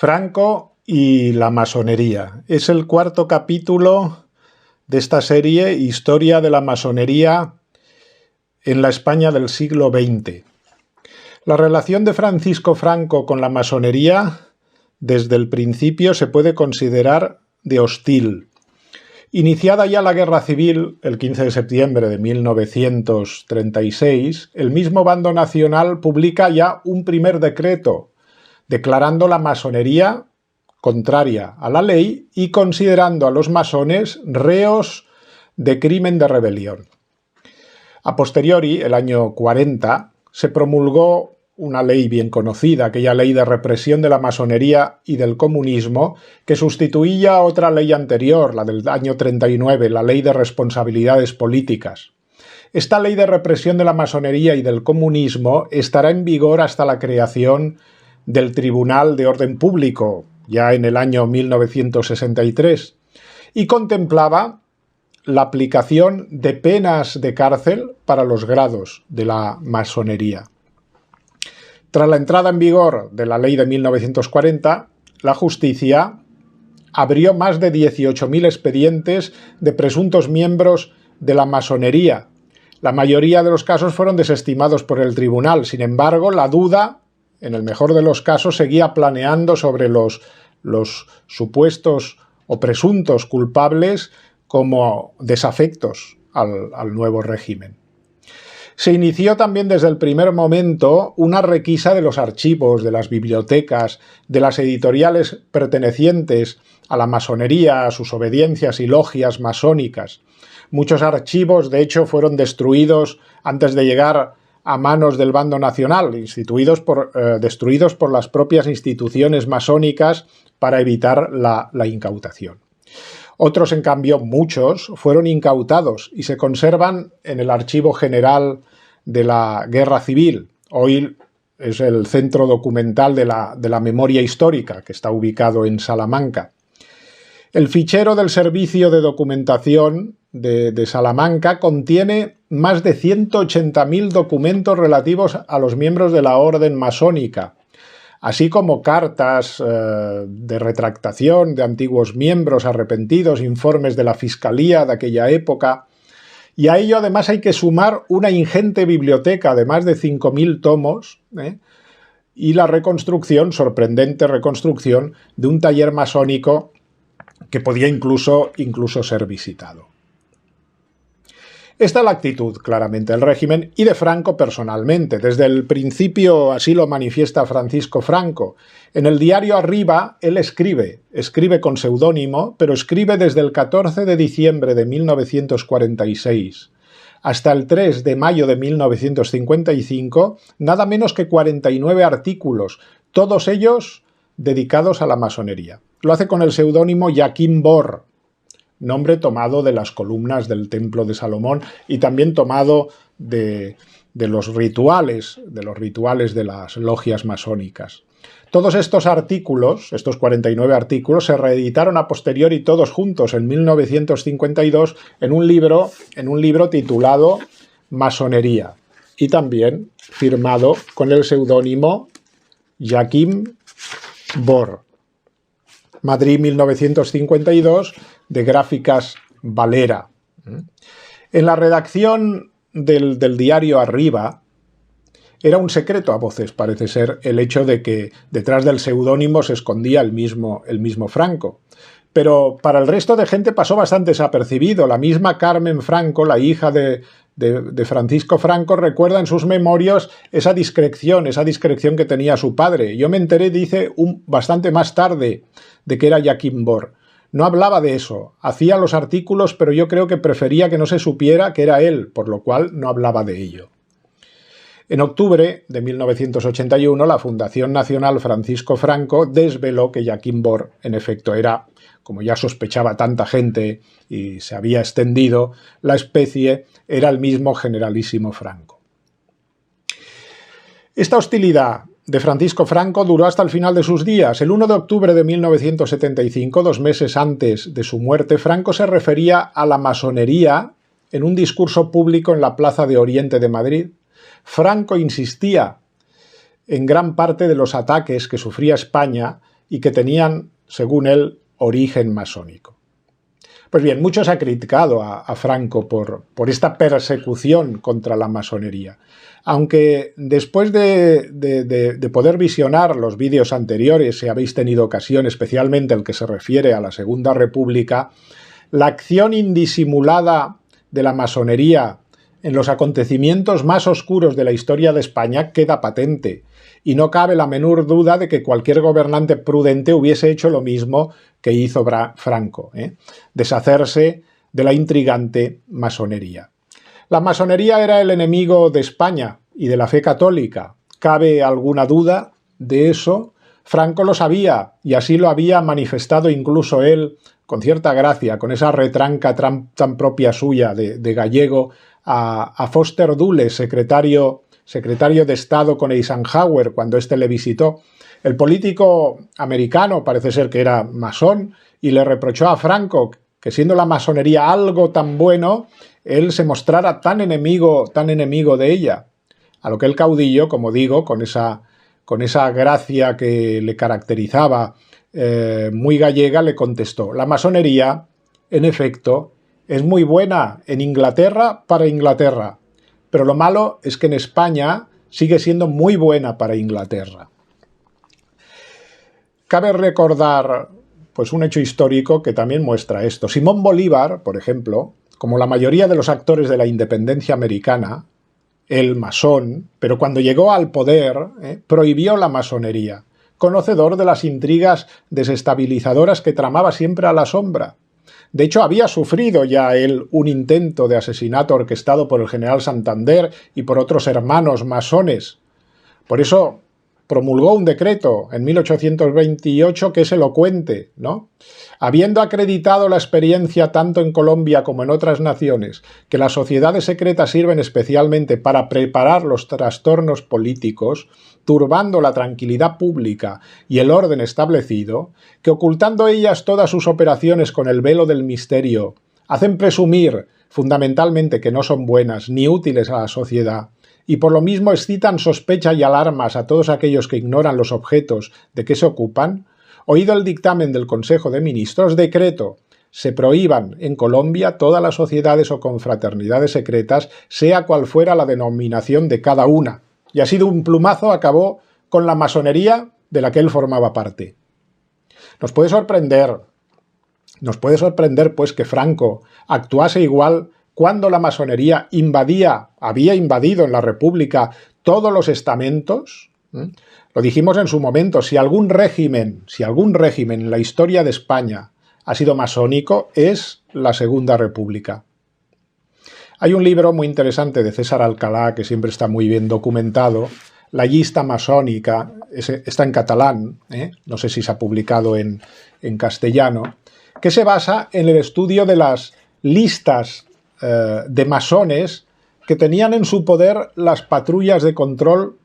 Franco y la masonería. Es el cuarto capítulo de esta serie Historia de la masonería en la España del siglo XX. La relación de Francisco Franco con la masonería desde el principio se puede considerar de hostil. Iniciada ya la Guerra Civil, el 15 de septiembre de 1936, el mismo bando nacional publica ya un primer decreto declarando la masonería contraria a la ley y considerando a los masones reos de crimen de rebelión. A posteriori, el año 40, se promulgó una ley bien conocida, aquella ley de represión de la masonería y del comunismo, que sustituía a otra ley anterior, la del año 39, la Ley de Responsabilidades Políticas. Esta ley de represión de la masonería y del comunismo estará en vigor hasta la creación del Tribunal de Orden Público, ya en el año 1963, y contemplaba la aplicación de penas de cárcel para los grados de la masonería. Tras la entrada en vigor de la ley de 1940, la justicia abrió más de 18.000 expedientes de presuntos miembros de la masonería. La mayoría de los casos fueron desestimados por el tribunal. Sin embargo, la duda, en el mejor de los casos, seguía planeando sobre los supuestos o presuntos culpables como desafectos al nuevo régimen. Se inició también desde el primer momento una requisa de los archivos, de las bibliotecas, de las editoriales pertenecientes a la masonería, a sus obediencias y logias masónicas. Muchos archivos, de hecho, fueron destruidos antes de llegar a manos del bando nacional, destruidos por las propias instituciones masónicas para evitar la incautación. Otros, en cambio, muchos, fueron incautados y se conservan en el Archivo General de la Guerra Civil. Hoy es el Centro Documental de la Memoria Histórica, que está ubicado en Salamanca. El fichero del Servicio de Documentación de Salamanca contiene más de 180.000 documentos relativos a los miembros de la orden masónica, así como cartas de retractación de antiguos miembros arrepentidos, informes de la Fiscalía de aquella época. Y a ello además hay que sumar una ingente biblioteca de más de 5.000 tomos y la reconstrucción, sorprendente reconstrucción, de un taller masónico que podía incluso ser visitado. Esta es la actitud, claramente, del régimen y de Franco personalmente. Desde el principio así lo manifiesta Francisco Franco. En el diario Arriba él escribe con seudónimo, pero escribe desde el 14 de diciembre de 1946 hasta el 3 de mayo de 1955, nada menos que 49 artículos, todos ellos dedicados a la masonería. Lo hace con el seudónimo Joaquim Borr, nombre tomado de las columnas del Templo de Salomón y también tomado de los rituales de las logias masónicas. Todos estos artículos, estos 49 artículos, se reeditaron a posteriori todos juntos en 1952 en un libro titulado Masonería y también firmado con el seudónimo Joaquim Borr. Madrid, 1952, de Gráficas Valera. En la redacción del diario Arriba era un secreto a voces, parece ser, el hecho de que detrás del seudónimo se escondía el mismo Franco. Pero para el resto de gente pasó bastante desapercibido. La misma Carmen Franco, la hija de Francisco Franco, recuerda en sus memorias esa discreción que tenía su padre. Yo me enteré, dice, bastante más tarde de que era Joaquim Borr. No hablaba de eso, hacía los artículos, pero yo creo que prefería que no se supiera que era él, por lo cual no hablaba de ello. En octubre de 1981, la Fundación Nacional Francisco Franco desveló que Joaquim Borr, en efecto, era, como ya sospechaba tanta gente y se había extendido, la especie era el mismo Generalísimo Franco. Esta hostilidad de Francisco Franco duró hasta el final de sus días. El 1 de octubre de 1975, 2 meses antes de su muerte, Franco se refería a la masonería en un discurso público en la Plaza de Oriente de Madrid. Franco insistía en gran parte de los ataques que sufría España y que tenían, según él, origen masónico. Pues bien, mucho se ha criticado a Franco por esta persecución contra la masonería, aunque después de poder visionar los vídeos anteriores, si habéis tenido ocasión, especialmente el que se refiere a la Segunda República, la acción indisimulada de la masonería en los acontecimientos más oscuros de la historia de España queda patente, y no cabe la menor duda de que cualquier gobernante prudente hubiese hecho lo mismo que hizo Franco, deshacerse de la intrigante masonería. La masonería era el enemigo de España y de la fe católica. ¿Cabe alguna duda de eso? Franco lo sabía y así lo había manifestado incluso él con cierta gracia, con esa retranca tan propia suya de gallego a Foster Dulles, secretario de Estado con Eisenhower cuando éste le visitó. El político americano parece ser que era masón y le reprochó a Franco que siendo la masonería algo tan bueno, él se mostrara tan enemigo de ella. A lo que el caudillo, como digo, con esa gracia que le caracterizaba muy gallega, le contestó: la masonería, en efecto, es muy buena en Inglaterra para Inglaterra, pero lo malo es que en España sigue siendo muy buena para Inglaterra. Cabe recordar pues un hecho histórico que también muestra esto. Simón Bolívar, por ejemplo, como la mayoría de los actores de la independencia americana, el masón, pero cuando llegó al poder, prohibió la masonería, conocedor de las intrigas desestabilizadoras que tramaba siempre a la sombra. De hecho, había sufrido ya él un intento de asesinato orquestado por el general Santander y por otros hermanos masones. Por eso promulgó un decreto en 1828 que es elocuente, ¿no? Habiendo acreditado la experiencia tanto en Colombia como en otras naciones, que las sociedades secretas sirven especialmente para preparar los trastornos políticos, turbando la tranquilidad pública y el orden establecido, que ocultando ellas todas sus operaciones con el velo del misterio, hacen presumir fundamentalmente que no son buenas ni útiles a la sociedad, y por lo mismo excitan sospecha y alarmas a todos aquellos que ignoran los objetos de que se ocupan, oído el dictamen del Consejo de Ministros, decreto: se prohíban en Colombia todas las sociedades o confraternidades secretas, sea cual fuera la denominación de cada una. Y así de un plumazo acabó con la masonería de la que él formaba parte. Nos puede sorprender pues que Franco actuase igual cuando la masonería había invadido en la República todos los estamentos. Lo dijimos en su momento, si algún régimen en la historia de España ha sido masónico, es la Segunda República. Hay un libro muy interesante de César Alcalá, que siempre está muy bien documentado, La llista masónica, está en catalán, no sé si se ha publicado en castellano, que se basa en el estudio de las listas de masones que tenían en su poder las patrullas de control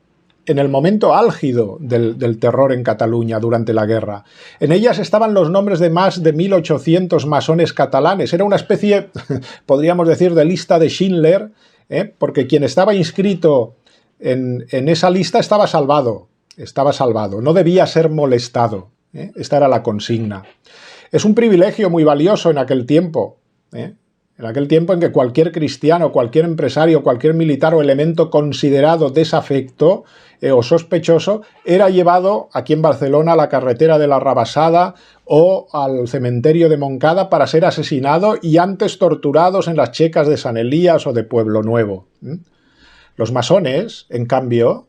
en el momento álgido del terror en Cataluña durante la guerra. En ellas estaban los nombres de más de 1800 masones catalanes. Era una especie, podríamos decir, de lista de Schindler, porque quien estaba inscrito en esa lista estaba salvado, no debía ser molestado. Esta era la consigna. Es un privilegio muy valioso en aquel tiempo, en aquel tiempo en que cualquier cristiano, cualquier empresario, cualquier militar o elemento considerado desafecto o sospechoso era llevado aquí en Barcelona a la carretera de la Rabassada o al cementerio de Montcada para ser asesinado y antes torturados en las checas de San Elías o de Pueblo Nuevo. Los masones, en cambio,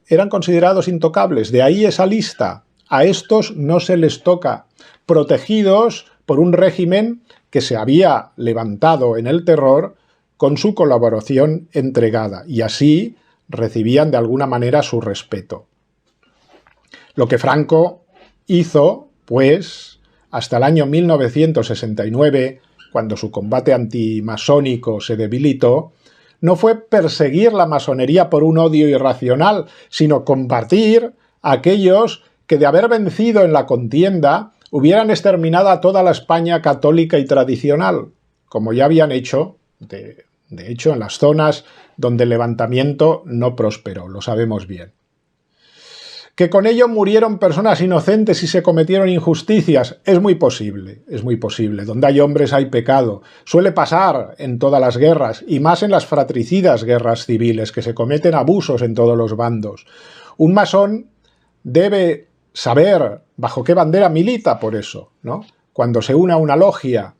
eran considerados intocables. De ahí esa lista. A estos no se les toca, protegidos por un régimen que se había levantado en el terror con su colaboración entregada, y así recibían de alguna manera su respeto. Lo que Franco hizo, pues, hasta el año 1969, cuando su combate antimasónico se debilitó, no fue perseguir la masonería por un odio irracional, sino combatir a aquellos que, de haber vencido en la contienda, hubieran exterminado a toda la España católica y tradicional, como ya habían hecho, de hecho, en las zonas donde el levantamiento no prosperó, lo sabemos bien. ¿Que con ello murieron personas inocentes y se cometieron injusticias? Es muy posible, es muy posible. Donde hay hombres hay pecado. Suele pasar en todas las guerras, y más en las fratricidas guerras civiles, que se cometen abusos en todos los bandos. Un masón debe saber bajo qué bandera milita por eso, ¿no? Cuando se une a una logia,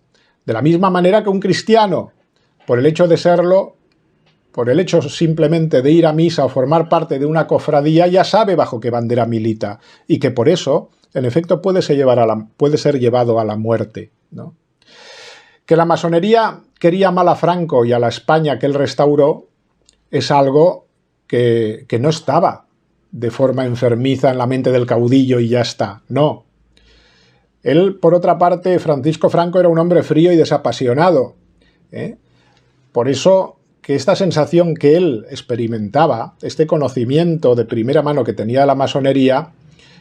de la misma manera que un cristiano, por el hecho de serlo, por el hecho simplemente de ir a misa o formar parte de una cofradía, ya sabe bajo qué bandera milita, y que por eso, en efecto, puede ser llevado a la muerte, ¿no? Que la masonería quería mal a Franco y a la España que él restauró es algo que no estaba de forma enfermiza en la mente del caudillo y ya está, no. Él, por otra parte, Francisco Franco, era un hombre frío y desapasionado, ¿eh? Por eso que esta sensación que él experimentaba, este conocimiento de primera mano que tenía de la masonería,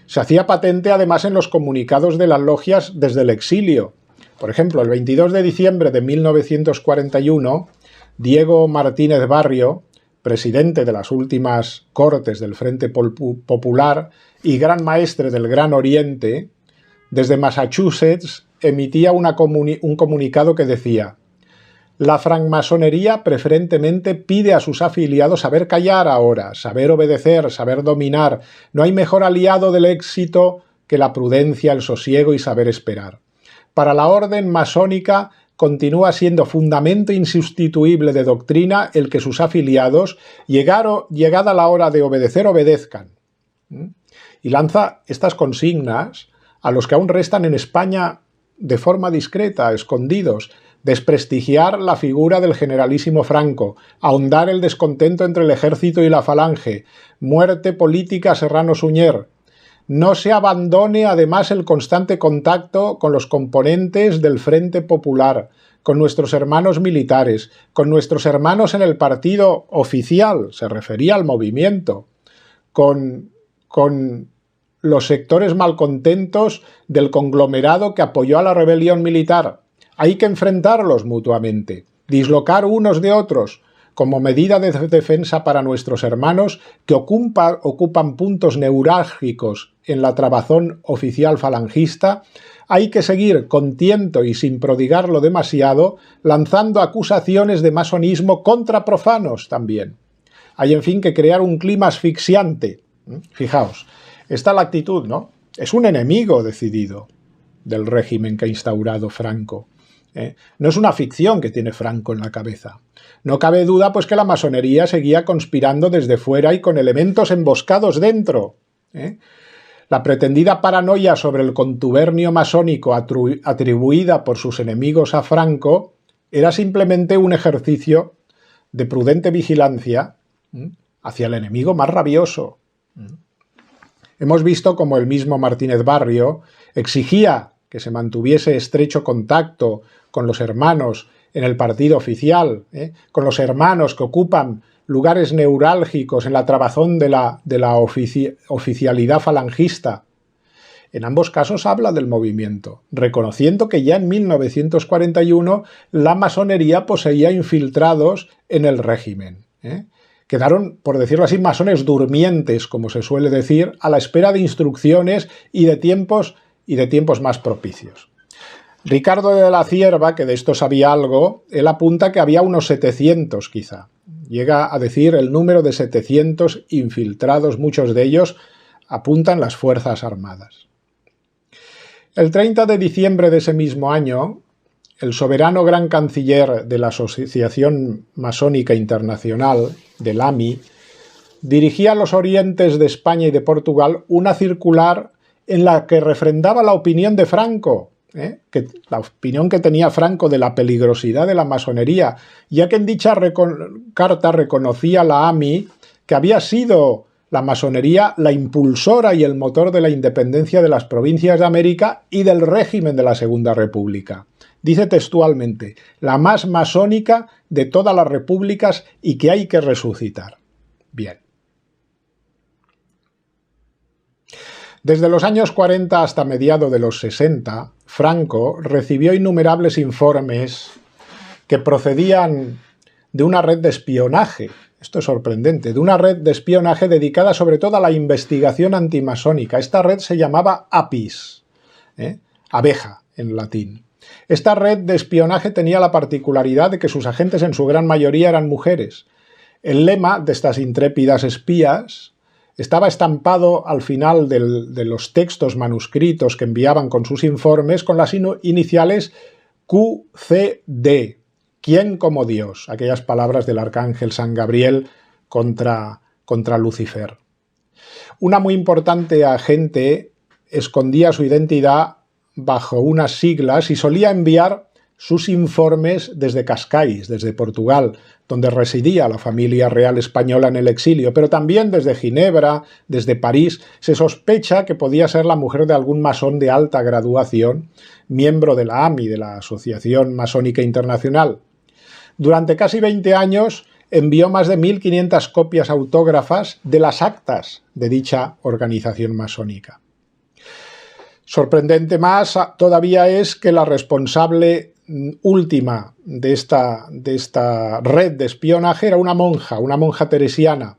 se hacía patente además en los comunicados de las logias desde el exilio. Por ejemplo, el 22 de diciembre de 1941, Diego Martínez Barrio, presidente de las últimas Cortes del Frente Popular y gran maestre del Gran Oriente, desde Massachusetts emitía un comunicado que decía: la francmasonería preferentemente pide a sus afiliados saber callar ahora, saber obedecer, saber dominar. No hay mejor aliado del éxito que la prudencia, el sosiego y saber esperar. Para la orden masónica continúa siendo fundamento insustituible de doctrina el que sus afiliados, llegada la hora de obedecer, obedezcan. Y lanza estas consignas a los que aún restan en España de forma discreta, escondidos: desprestigiar la figura del generalísimo Franco, ahondar el descontento entre el ejército y la falange, muerte política a Serrano Suñer. No se abandone además el constante contacto con los componentes del Frente Popular, con nuestros hermanos militares, con nuestros hermanos en el partido oficial, se refería al movimiento, con los sectores malcontentos del conglomerado que apoyó a la rebelión militar. Hay que enfrentarlos mutuamente, dislocar unos de otros, como medida de defensa para nuestros hermanos que ocupan puntos neurálgicos en la trabazón oficial falangista. Hay que seguir con tiento y sin prodigarlo demasiado, lanzando acusaciones de masonismo contra profanos también. Hay, en fin, que crear un clima asfixiante. Fijaos, esta es la actitud, ¿no? Es un enemigo decidido del régimen que ha instaurado Franco. No es una ficción que tiene Franco en la cabeza. No cabe duda pues que la masonería seguía conspirando desde fuera y con elementos emboscados dentro. La pretendida paranoia sobre el contubernio masónico atribuida por sus enemigos a Franco era simplemente un ejercicio de prudente vigilancia hacia el enemigo más rabioso. Hemos visto como el mismo Martínez Barrio exigía que se mantuviese estrecho contacto con los hermanos en el partido oficial, con los hermanos que ocupan lugares neurálgicos en la trabazón de la oficialidad falangista. En ambos casos habla del movimiento, reconociendo que ya en 1941 la masonería poseía infiltrados en el régimen. Quedaron, por decirlo así, masones durmientes, como se suele decir, a la espera de instrucciones y de tiempos más propicios. Ricardo de la Cierva, que de esto sabía algo, él apunta que había unos 700 quizá. Llega a decir el número de 700 infiltrados, muchos de ellos apuntan las Fuerzas Armadas. El 30 de diciembre de ese mismo año, el soberano gran canciller de la Asociación Masónica Internacional, del AMI, dirigía a los orientes de España y de Portugal una circular en la que refrendaba la opinión de Franco, la opinión que tenía Franco de la peligrosidad de la masonería, ya que en dicha carta reconocía la AMI que había sido la masonería la impulsora y el motor de la independencia de las provincias de América y del régimen de la Segunda República. Dice textualmente, la más masónica de todas las repúblicas y que hay que resucitar. Bien. Desde los años 40 hasta mediados de los 60, Franco recibió innumerables informes que procedían de una red de espionaje. Esto es sorprendente, de una red de espionaje dedicada sobre todo a la investigación antimasónica. Esta red se llamaba APIS, abeja en latín. Esta red de espionaje tenía la particularidad de que sus agentes en su gran mayoría eran mujeres. El lema de estas intrépidas espías estaba estampado al final de los textos manuscritos que enviaban con sus informes con las iniciales QCD, ¿quién como Dios? Aquellas palabras del arcángel San Gabriel contra Lucifer. Una muy importante agente escondía su identidad bajo unas siglas y solía enviar sus informes desde Cascais, desde Portugal, donde residía la familia real española en el exilio, pero también desde Ginebra, desde París. Se sospecha que podía ser la mujer de algún masón de alta graduación, miembro de la AMI, de la Asociación Masónica Internacional. Durante casi 20 años envió más de 1.500 copias autógrafas de las actas de dicha organización masónica. Sorprendente más todavía es que la responsable última de esta red de espionaje era una monja teresiana,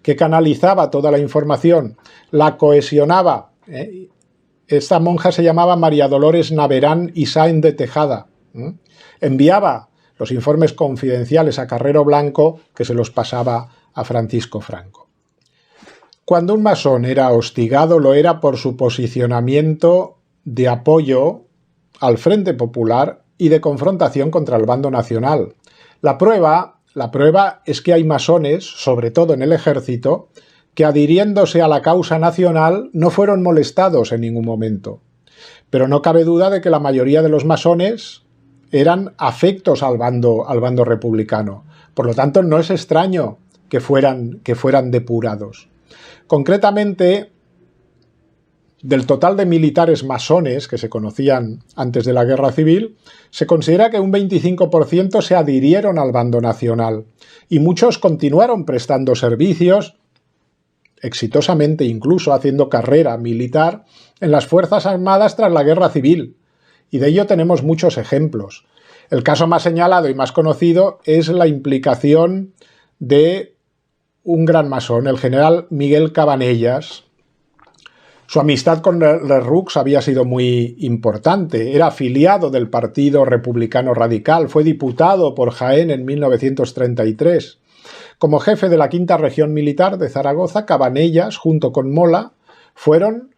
que canalizaba toda la información, la cohesionaba. Esta monja se llamaba María Dolores Naverán y Sáenz de Tejada. Enviaba los informes confidenciales a Carrero Blanco, que se los pasaba a Francisco Franco. Cuando un masón era hostigado, lo era por su posicionamiento de apoyo al Frente Popular y de confrontación contra el bando nacional. La prueba es que hay masones, sobre todo en el ejército, que adhiriéndose a la causa nacional no fueron molestados en ningún momento. Pero no cabe duda de que la mayoría de los masones eran afectos al bando republicano. Por lo tanto, no es extraño que fueran depurados. Concretamente, del total de militares masones que se conocían antes de la Guerra Civil, se considera que un 25% se adhirieron al bando nacional y muchos continuaron prestando servicios, exitosamente incluso haciendo carrera militar, en las Fuerzas Armadas tras la Guerra Civil. Y de ello tenemos muchos ejemplos. El caso más señalado y más conocido es la implicación de un gran masón, el general Miguel Cabanellas. Su amistad con Lerroux había sido muy importante. Era afiliado del Partido Republicano Radical, fue diputado por Jaén en 1933. Como jefe de la Quinta Región Militar de Zaragoza, Cabanellas, junto con Mola, fueron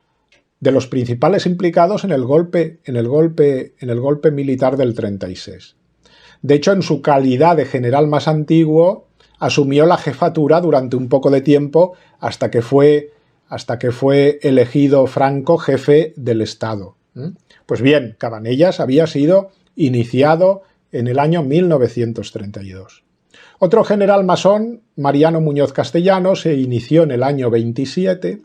de los principales implicados en el golpe militar del 36. De hecho, en su calidad de general más antiguo, asumió la jefatura durante un poco de tiempo hasta que fue elegido Franco jefe del Estado. Pues bien, Cabanellas había sido iniciado en el año 1932. Otro general masón, Mariano Muñoz Castellano, se inició en el año 27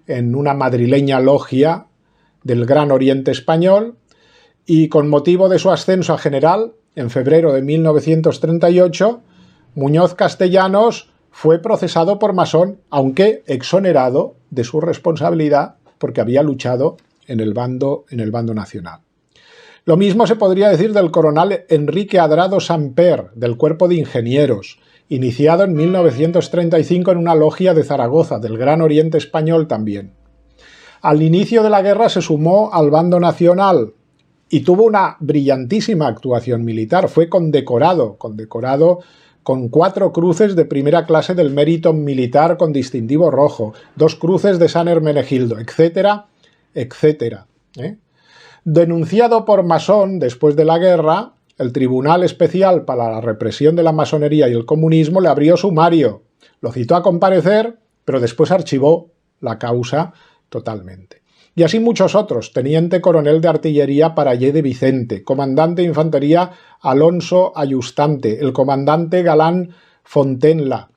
en una madrileña logia del Gran Oriente Español y con motivo de su ascenso a general, en febrero de 1938, Muñoz Castellanos fue procesado por masón, aunque exonerado de su responsabilidad porque había luchado en el bando nacional. Lo mismo se podría decir del coronel Enrique Adrado Samper, del Cuerpo de Ingenieros, iniciado en 1935 en una logia de Zaragoza, del Gran Oriente Español también. Al inicio de la guerra se sumó al bando nacional y tuvo una brillantísima actuación militar. Fue condecorado con 4 cruces de primera clase del Mérito Militar con distintivo rojo, 2 cruces de San Hermenegildo, etcétera, etcétera. Denunciado por masón después de la guerra, el Tribunal Especial para la Represión de la Masonería y el Comunismo le abrió sumario, lo citó a comparecer, pero después archivó la causa totalmente. Y así muchos otros: teniente coronel de artillería Parallé de Vicente, comandante de infantería Alonso Ayustante, el comandante Galán Fontenla,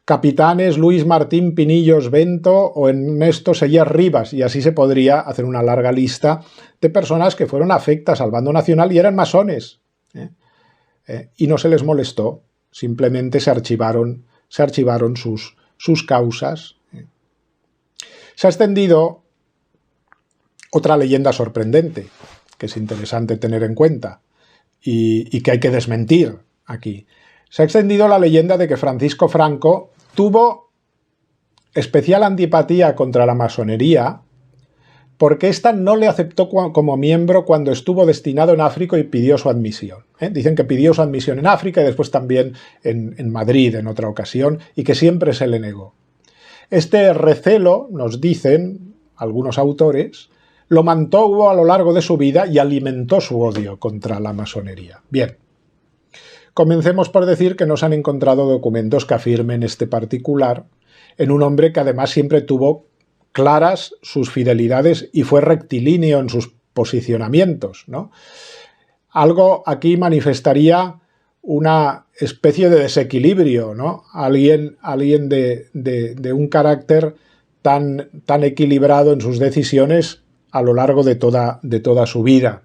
capitanes Luis Martín Pinillos Bento o Ernesto Seller Rivas, y así se podría hacer una larga lista de personas que fueron afectas al bando nacional y eran masones. Y no se les molestó, simplemente se archivaron sus causas. Se ha extendido otra leyenda sorprendente, que es interesante tener en cuenta y que hay que desmentir aquí. Se ha extendido la leyenda de que Francisco Franco tuvo especial antipatía contra la masonería porque ésta no le aceptó como miembro cuando estuvo destinado en África y pidió su admisión. Dicen que pidió su admisión en África y después también en Madrid en otra ocasión, y que siempre se le negó. Este recelo, nos dicen algunos autores, lo mantuvo a lo largo de su vida y alimentó su odio contra la masonería. Bien, comencemos por decir que no se han encontrado documentos que afirmen este particular en un hombre que además siempre tuvo claras sus fidelidades y fue rectilíneo en sus posicionamientos, ¿no? Algo aquí manifestaría una especie de desequilibrio, ¿no? Alguien de un carácter tan equilibrado en sus decisiones a lo largo de toda su vida.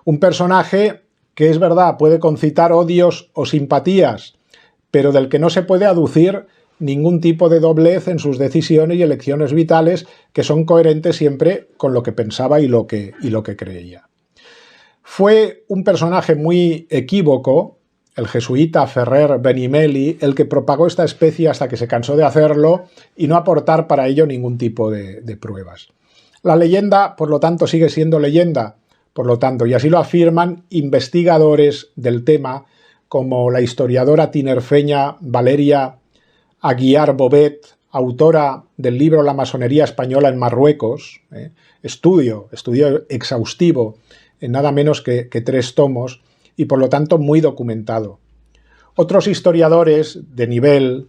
Un personaje que, es verdad, puede concitar odios o simpatías, pero del que no se puede aducir ningún tipo de doblez en sus decisiones y elecciones vitales, que son coherentes siempre con lo que pensaba y lo que creía. Fue un personaje muy equívoco, el jesuita Ferrer Benimeli, el que propagó esta especie hasta que se cansó de hacerlo y no aportar para ello ningún tipo de pruebas. La leyenda, por lo tanto, sigue siendo leyenda, y así lo afirman investigadores del tema, como la historiadora tinerfeña Valeria Aguiar Bobet, autora del libro La masonería española en Marruecos, estudio exhaustivo en nada menos que 3 tomos y por lo tanto muy documentado. Otros historiadores de nivel,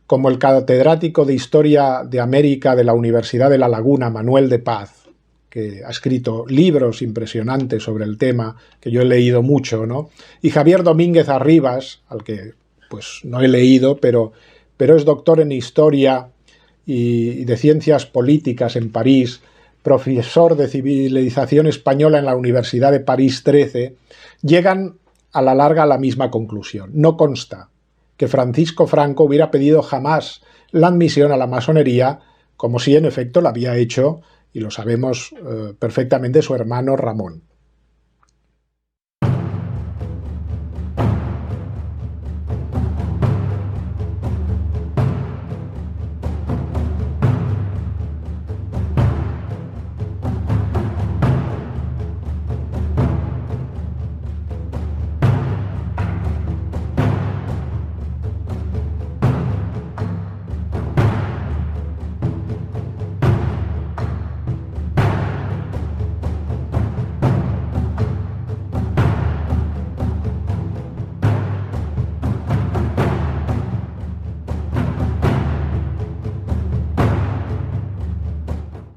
como el catedrático de Historia de América de la Universidad de La Laguna, Manuel de Paz, que ha escrito libros impresionantes sobre el tema, que yo he leído mucho, ¿no? Y Javier Domínguez Arribas, al que pues no he leído, pero es doctor en Historia y de Ciencias Políticas en París, profesor de Civilización Española en la Universidad de París 13, llegan a la larga a la misma conclusión. No consta que Francisco Franco hubiera pedido jamás la admisión a la masonería, como si en efecto la había hecho, y lo sabemos perfectamente, su hermano Ramón.